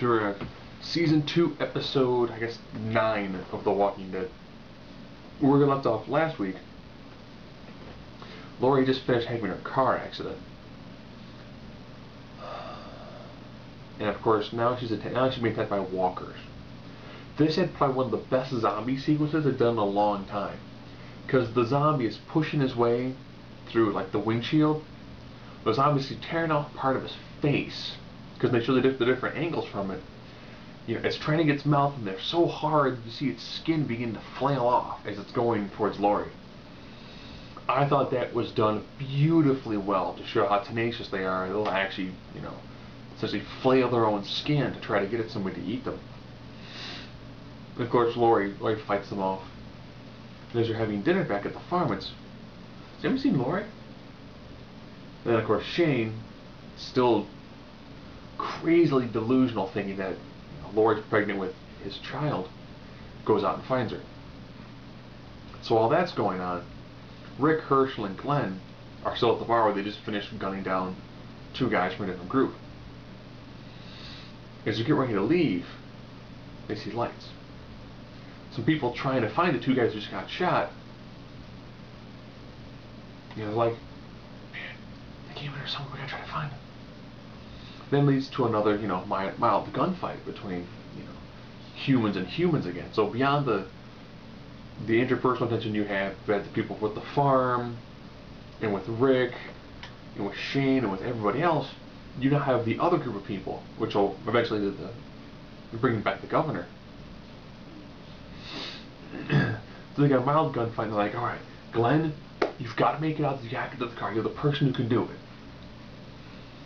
through Season 2, Episode, I guess, 9 of The Walking Dead. Where we left off last week, Lori just finished having her car accident. And of course, now she's being attacked by walkers. This had probably one of the best zombie sequences they've done in a long time. Because the zombie is pushing his way through, like, the windshield. The zombie's tearing off part of his face. Because they show the different angles from it. You know, it's trying to get its mouth in there so hard you see its skin begin to flail off as it's going towards Lori. I thought that was done beautifully well to show how tenacious they are. They'll actually, you know, essentially flail their own skin to try to get at somebody to eat them. And of course, Lori fights them off. And as they're having dinner back at the farm, has anyone seen Lori? And then of course Shane, still crazily delusional, thinking that Lori's pregnant with his child, goes out and finds her. So while that's going on, Rick, Herschel, and Glenn are still at the bar where they just finished gunning down two guys from a different group. As they get ready to leave, they see lights. Some people trying to find the two guys who just got shot. You know, like, man, they came in here somewhere, we gotta try to find them. Then leads to another, you know, mild gunfight between, you know, humans and humans again. So beyond the interpersonal tension you have with the people with the farm, and with Rick, and with Shane, and with everybody else, you now have the other group of people, which will eventually bring back the governor. So they got a mild gunfight, and they're like, alright, Glenn, you've got to make it out to the car. You're the person who can do it.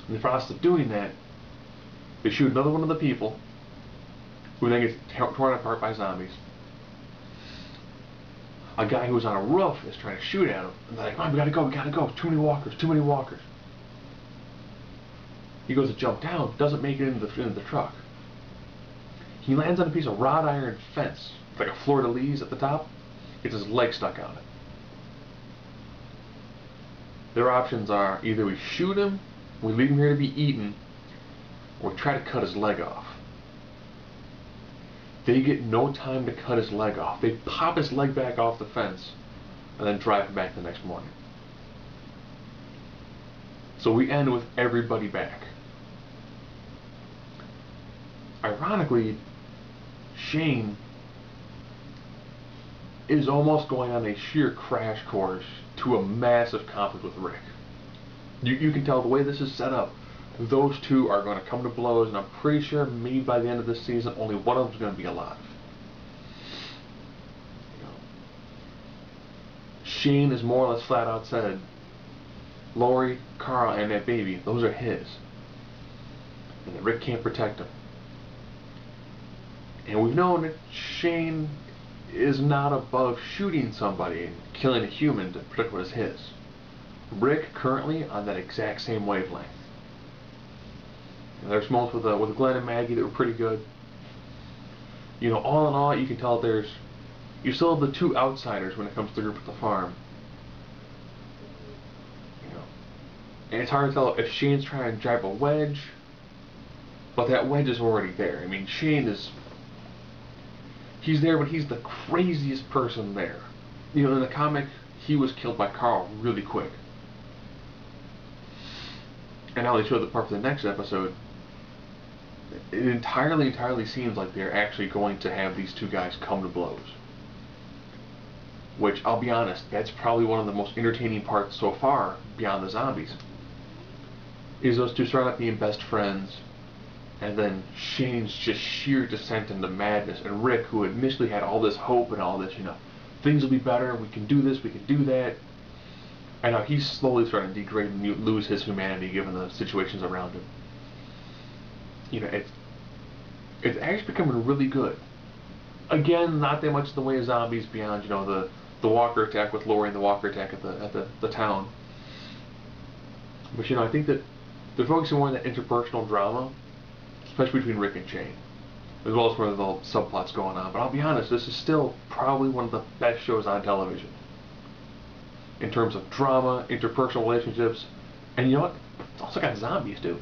In the process of doing that, they shoot another one of the people, who then gets torn apart by zombies. A guy who was on a roof is trying to shoot at him, and they're like, "Come on, we gotta go, too many walkers. He goes to jump down, doesn't make it into the truck. He lands on a piece of wrought iron fence, like a fleur-de-lis at the top, gets his leg stuck on it. Their options are, either we shoot him, we leave him here to be eaten, or try to cut his leg off. They get no time to cut his leg off. They pop his leg back off the fence, and then drive him back the next morning. So we end with everybody back. Ironically, Shane is almost going on a sheer crash course to a massive conflict with Rick. You can tell the way this is set up, those two are going to come to blows, and I'm pretty sure maybe by the end of this season, only one of them is going to be alive. You know, Shane is more or less flat out said, Lori, Carl, and that baby, those are his. And that Rick can't protect them. And we've known that Shane is not above shooting somebody and killing a human to protect what is his. Rick currently on that exact same wavelength. And there's moments with Glenn and Maggie that were pretty good. You know, all in all, you can tell you still have the two outsiders when it comes to the group at the farm. You know, and it's hard to tell if Shane's trying to drive a wedge, but that wedge is already there. I mean, he's there, but he's the craziest person there. You know, in the comic, he was killed by Carl really quick. And now they show the part for the next episode. It entirely seems like they're actually going to have these two guys come to blows. Which, I'll be honest, that's probably one of the most entertaining parts so far, beyond the zombies. Is those two start out being best friends, and then Shane's just sheer descent into madness, and Rick, who initially had all this hope and all this, you know, things will be better, we can do this, we can do that. And now he's slowly starting to degrade and lose his humanity given the situations around him. You know, it's actually becoming really good. Again, not that much in the way of zombies beyond, you know, the walker attack with Lori and the walker attack at the town. But you know, I think that they're focusing more on that interpersonal drama, especially between Rick and Shane, as well as where the subplots going on. But I'll be honest, this is still probably one of the best shows on television in terms of drama, interpersonal relationships, and you know what? It's also got zombies too.